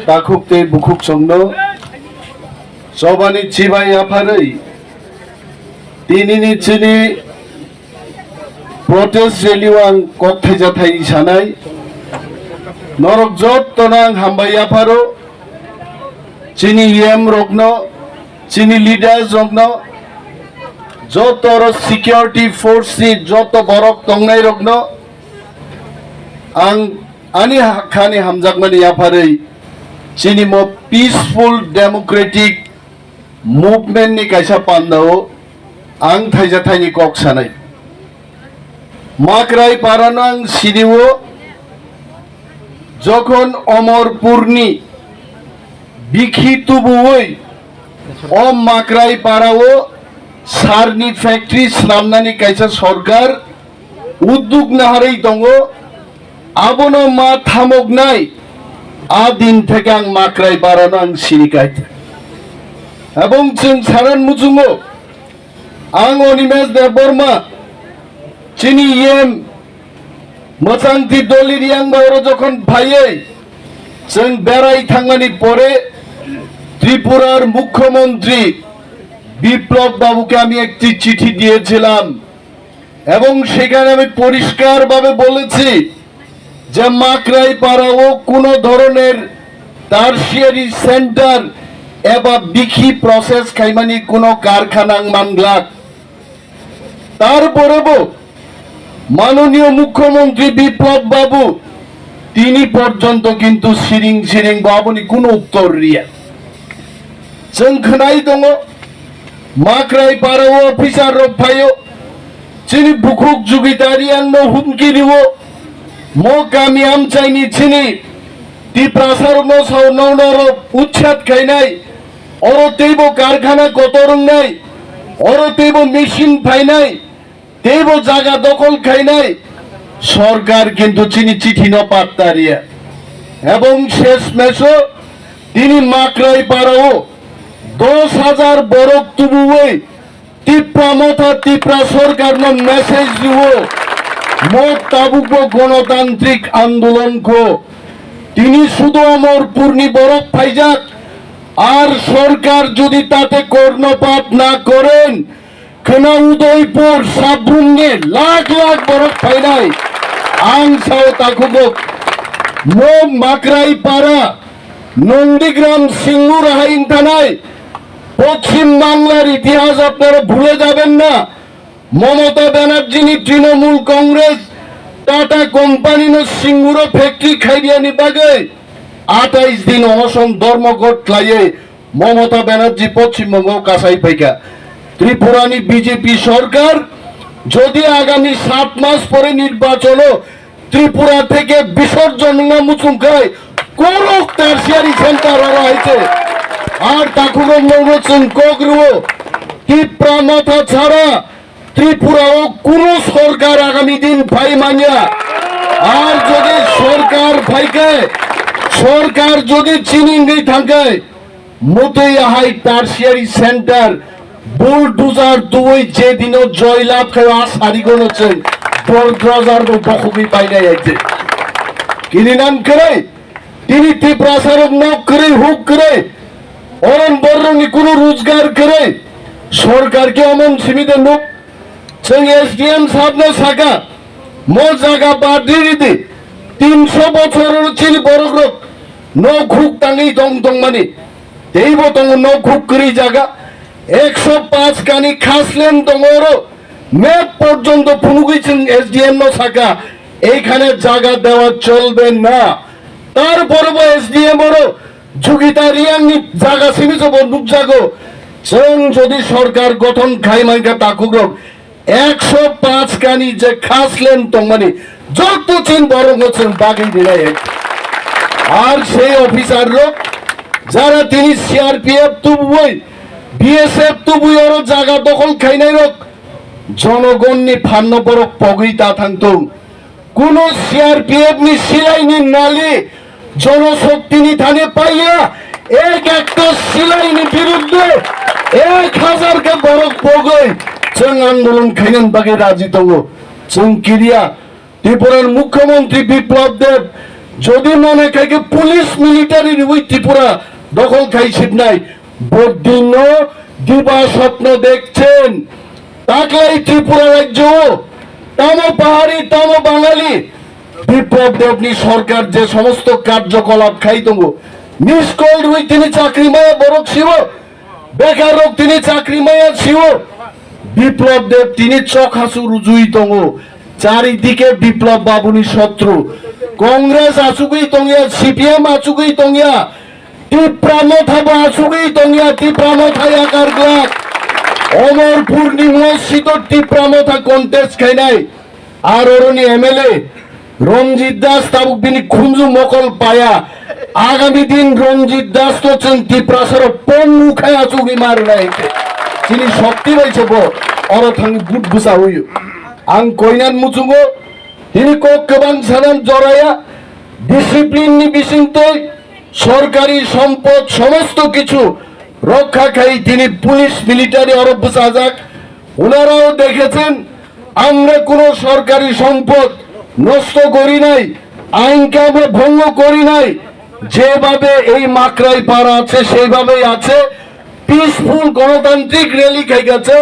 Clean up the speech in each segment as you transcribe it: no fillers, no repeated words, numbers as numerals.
takukte bukuk songno sobani chibai apharai tinini chini protest rally-ang kothai jathai sanai norok jot tonang hambai apharo chini CEM rokno chini leaders rokno joto security force joto borok tongnai rokno ang ani khani hamjakmani apharai chini mo peaceful democratic movement ni kaisa pandao ang thaijathai ni kok sanai makrai paranang siriwo যখন অমরপুরনি বিখিতুবুই ও Makrai পারাও সারনি factory সামনানি কাইসা সরকার উদ্যোগ নাহারেই দঙ্গ আবনো মা থামক নাই আ দিন থেকে আং মাকরাই পারানো আং সিরিকাইতে এবং जों সারান মুচুঙ্গো আং অনিমেষ দেববর্মা চিনি CEM मोजांथि दलिरियां बारो जखन भाइयै जों बेराय थांनानै परे त्रिपुरार मुख्यमंत्री বিপ্লব বাবুকে আমি একটি চিঠি দিয়েছিলাম এবং সেখানে আমি পরিষ্কারভাবে বলেছি যে মাকরাই পাড়াও কোনো ধরনের টারশিয়ারি সেন্টার এবা বিখি প্রসেস খাইমানি কোনো কারখানা মাংলাক তারপরেও মাননীয় মুখ্যমন্ত্রী বিপ্লব বাবু তিনি পর্যন্ত কিন্তু সিরিং সিরিং বাবুনি কোনো উত্তর রিয়া जों खोनाय दङ माकराय पाराव अफिसार रफायो चिनि बुकुक जुगितारियां न हुमकिरिवो मो गामि आमचाइनि चिनि तिप्रासार न सावनावनार उच्छाद खायनाय अरतेबो कारखाना गतरंनाय अरतेबो मेशिन फायनाय तेबो जागा दखल खायनाय सरकार किन्तु चिनि चिठि न पात्तारिया एवं शेष मेसो तिनि माकराय पाराव 10,000 बरक तुबुवे तिप्रा मथा तिप्रा सरकार न मेसेज दिवो मत ताबुको गणतांत्रिक आंदोलन को तिनि शुधु अमरपुरनि बरक फाइजाक आर सरकार जदि ताते कर्णपात ना करेन खोना उदयपुर साबुंगे लाख लाख बरक फाइनाय आं साव ताकुबक मो माकराय पारा नंदीग्राम सिंगुर हाइन थानाय पश्चिम बांगलार इतिहास আপনারা ভুলে যাবেন না মমতা ব্যানার্জি তৃণমূল কংগ্রেস টাটা কোম্পানি ন সিঙ্গুর ফ্যাক্টরি খাইয়ানি বাগে 28 দিন অনশন ধর্মঘট লাইয়ে মমতা ব্যানার্জি পশ্চিমবঙ্গ কাসাই পাইকা ত্রিপুরানি বিজেপি সরকার যদি আগামী 7 মাস পরে নির্বাচন ত্রিপুরা থেকে বিসর্জন না মুচুঙ্কায় কোন টারশিয়ারি সেন্টার হইছে আর তাকুগো মৌরচন কোগরুও তিপ্রা মাথা ছাড়া ত্রিপুরাও কোন সরকার আগামী দিন ভাই মানিয়া আর যদি সরকার ভাইকে সরকার যদি চিনিঙ্গি থাকে মতই হাই টারশিয়ারি সেন্টার বুলডোজার দুই যে দিন জয়লাভ খাওয়া সারি গণছেন বড়দ্রাজার বখবি পাইনাই আছে কিনি নাম করে তিনি ত্রিপ্রাসারক নক করে হুক করে অরণ বর্ণনি কোন রোজগার করে সরকারকে অমন সীমিত লোক जों SDM साहब ने साका मो जागा बादिरिदि 300 বছর চিনি বড়গ্রক नो खुक तांगै दं दं माने देइबो दं नो खुक करि जागा 105 कानि खासलेन दङरो मैप পর্যন্ত ফুনুগিছেন SDM नो साका এইখানে জায়গা দেওয়া চলবে না তারপরও SDM ওরো जुगितारियानि जागा सिमिसो बन्दुक जागो जों যদি সরকার গঠন খাইমাইকা তাকুগ্রক 105 কানি যে খাসলেন তংমানি যত চিন বড় হচ্ছেন বাগি দিলাই আর সেই অফিসার লোক যারা তিনি সিআরপিএফ তুবুই বিএসএফ তুবুই ওর জায়গা দখল খাইনাই রক জনগণনি ফান্ন বড় পগইতা থাকতো কোন সিআরপিএফ নি সিলাইনি নালি জনশক্তি নি থানে পাইয়া এক একটা সিলাইনি বিরুদ্ধে 1000 কে বড় পগই जों आंदोलन खायनान बागे राजी दङ जों किरिया त्रिपुरार मुख्यमंत्री बिप्लब देव যদি মনে খাইকে পুলিশ মিলিটারির ওই ত্রিপুরা দখল খাইছেন নাই বদিন দিবা স্বপ্ন দেখছেন তাকলাই ত্রিপুরা রাজ্য তাম পাহাড়ি তাম বাঙালি বিপ্লব দেবনী সরকার যে সমস্ত কার্যকলাপ খাইতঙ্গ নিষ্কল রুই তিনি চাকরি মায়া বরক শিব বেকার রোগ তিনি চাকরি মায়া শিব বিপ্লব দেব তিনি চোখ হাসু রুজুই তঙ্গ চারিদিকে বিপ্লব বাবুনি শত্রু কংগ্রেস আসুগই তঙ্গিয়া সিপিএম আসুগই তঙ্গিয়া টিপ্রামথা আসুগই তঙ্গিয়া টিপ্রামথা আকার গ্লাক অমরপুর নিমস্যিত টিপ্রামথা কন্টেস্ট খাই নাই আর অরণি এমএলএ রঞ্জিত দাস তাবুক বিনি খুঞ্জু মকল পায়া আগামী দিন রঞ্জিত দাস তো টিপ্রাসার পন মুখায় আসুগি মার রাইতে তিনি শক্তি রয়েছে বো অরথাঙ্গি বুট বুসা হইও আং কইনান মুচুঙ্গো তিনি কোকবাং সানাম জরায়া ডিসিপ্লিন নি বিসিংতই সরকারি সম্পদ সমস্ত কিছু রক্ষা খাই তিনি পুলিশ মিলিটারি অরব বুসা যাক ওনারাও দেখেছেন আমরা কোনো সরকারি সম্পদ নষ্ট করি নাই আইনকে আমরা ভঙ্গ করি নাই যেভাবে এই মাকড়াই পাড়া আছে সেইভাবেই আছে পিসফুল গণতান্ত্রিক র্যালি খাই গেছে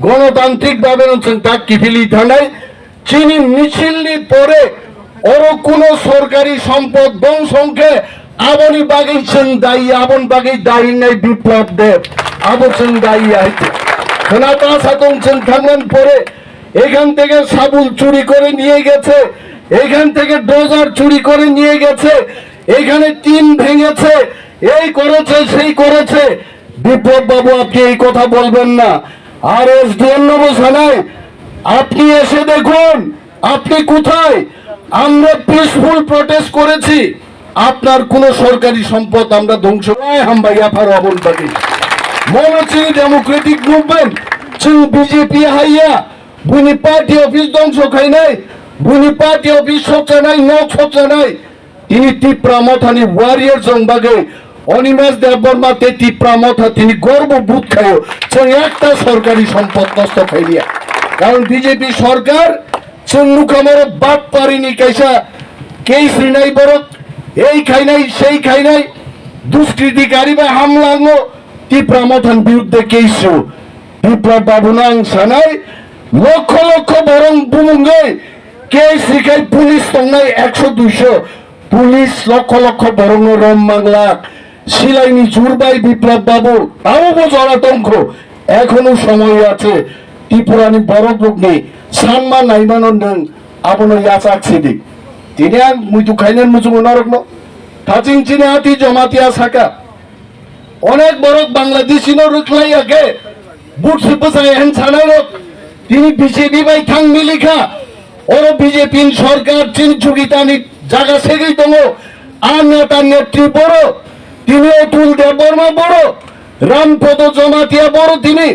গণতান্ত্রিক ভাবে তাক কিফিলি থানায় চিনি মিছিল পরে ওর কোন সরকারি সম্পদ ধ্বংসকে আবনি বাগেছেন দায়ী আবন বাগে দায়ী নাই বিপ্লব দেব আবছেন দায়ী আইতে খানাতা সাতংছেন থামান পরে এখান থেকে সাবুল চুরি করে নিয়ে গেছে এখান থেকে ডোজার চুরি করে নিয়ে গেছে এখানে টিন ভেঙেছে এই করেছে সেই করেছে বিপ্লব বাবু আপনি এই কথা বলবেন না আর এসডিএম নবসানায় আপনি এসে দেখুন আপনি কোথায় আমরা পিসফুল প্রটেস্ট করেছি আপনার কোন সরকারি সম্পদ আমরা ধ্বংস নয় হামবাইয়া ফার অবন পাটি মনোচি ডেমোক্রেটিক মুভমেন্ট চিং বিজেপি হাইয়া বুনি পার্টি অফিস ধ্বংস খাই নাই বুনি পার্টি অফিস সচা নাই নক সচা নাই তিনি টিপ্রামথানি ওয়ারিয়ার জংবাগে অনিমেষ দেববর্মা তে টিপ্রামথা তিনি গর্ববোধ খায় একটা সরকারি সম্পদ নষ্ট খাইলিয়া কারণ বিজেপি সরকার চন্নুকামর বাপ পারিনি কাইসা কেই শ্রীনাই বরক এই খাই নাই সেই খাই নাই দুষ্কৃতিকারী বা হামলাঙ্গ টিপ্রামথান বিরুদ্ধে কেইস বিপ্লব বাবু নাং সানাই লক্ষ লক্ষ বরং বুমুঙ্গে কে শিখাই পুলিশ তংনাই 100-200 পুলিশ লক্ষ লক্ষ বরং রম মাংলাক সিলাইনি জুরবাই বিপ্লব বাবু তাও জলাতঙ্ক এখনো সময় আছে ত্রিপুরানি বড় গ্রুপনি সানমা নাইমানন নং আপন ইয়াচাক সিদি তিনি মুইতু খাইনেন মুচু নরকন থাচিং চিনে হাতি জমাতিয়া সাকা অনেক বড় বাংলাদেশি নো রুখলাই আগে বুট সুপসাই হেন ছানার তিনি BJP by Thang মিলিখা or BJP সরকার চিন চুগিতানি জায়গা সেগেই দङ আর নেতা নেত্রী বড় তিনি অতুল দেববর্মা বড় রামপদ জমাতিয়া বড় তিনি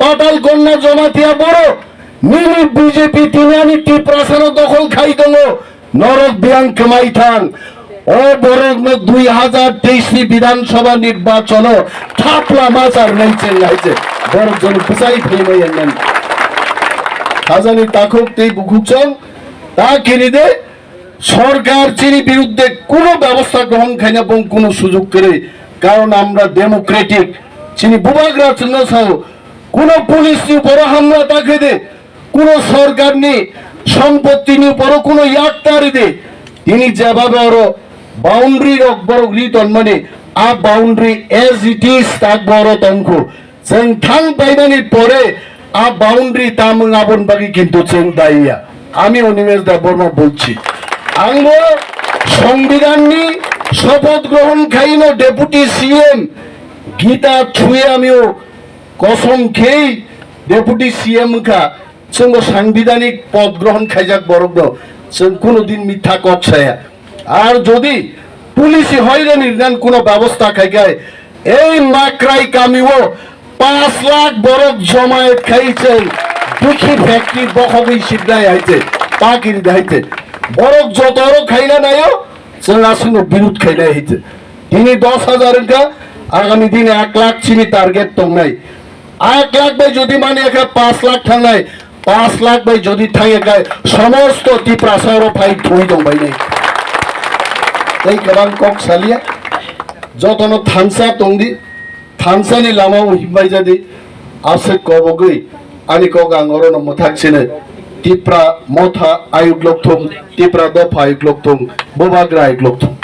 পাটাল কন্যা জমাতিয়া বড় মিনি বিজেপি তিনি আমি টিপ্রাসানো দখল খাই দङ নরক বিয়াং কামাই থাং ও বড় 2023 বিধানসভা নির্বাচন থাপলা মাচার নাইছে নাইছে বড় জন বুঝাই ফেমাইয়েন নেন হাজানি তাকক তেই বুকুচং তা কিনিদে সরকার চিনি বিরুদ্ধে কোনো ব্যবস্থা গ্রহণ খাই না এবং কোনো সুযোগ করে কারণ আমরা ডেমোক্রেটিক চিনি বুবাগরা চিহ্ন সাহ কোন পুলিশ নি বড় হামলা তাকে দে কোন সরকার নি সম্পত্তি নি বড় কোন ইয়াক্তারি দে তিনি যেভাবে ওর বাউন্ডারি বড় রিতন মানে আ বাউন্ডারি এজ ইট ইজ তাক বড় তঙ্ক जों थां बायनानि পরে আ বাউন্ডারি তামং আবন বাকি কিন্তু जों দাইয়া আমি অনিমেষ দেববর্মা বলছি আঙ্গো সংবিধাননি শপথ গ্রহণ খাইনো ডেপুটি সিএম গীতা ছুঁয়ে আমিও কসম খেই ডেপুটি সিএম কা जों সাংবিধানিক পদ গ্রহণ খাইজাক বরগ্ন जों কোনোদিন মিথ্যা কক্ষায়া আর যদি পুলিশি হয়রানির নান কোনো ব্যবস্থা খাইগায় এই মাকরাই কামিও 5 লাখ বরক জমায়েত খাইছেন দুঃখী ফ্যাক্টরি বখবি সিদ্ধায় আইছে তাকির দাইতে বরক যতর খাইলা নাইও जों আসুন বিরোধ খাইলা হইছে তিনি 10,000 কা আগামী দিনে 1 লাখ চিনি টার্গেট তো নাই 1 লাখ ভাই যদি মানে একা 5 লাখ থাঙ্গাই 5 লাখ ভাই যদি থাকে গায় সমস্ত টিপ্রাসার ফাইট হই দং ভাই নাই tei Khorang kok salia jotono thansa tongdi thansani lama himbai jadi ase kobogui ani kok angoro no mothak sine tipra motha ayuk lokthum tipra dofa ayuk lokthum bobagra ayuk lokthum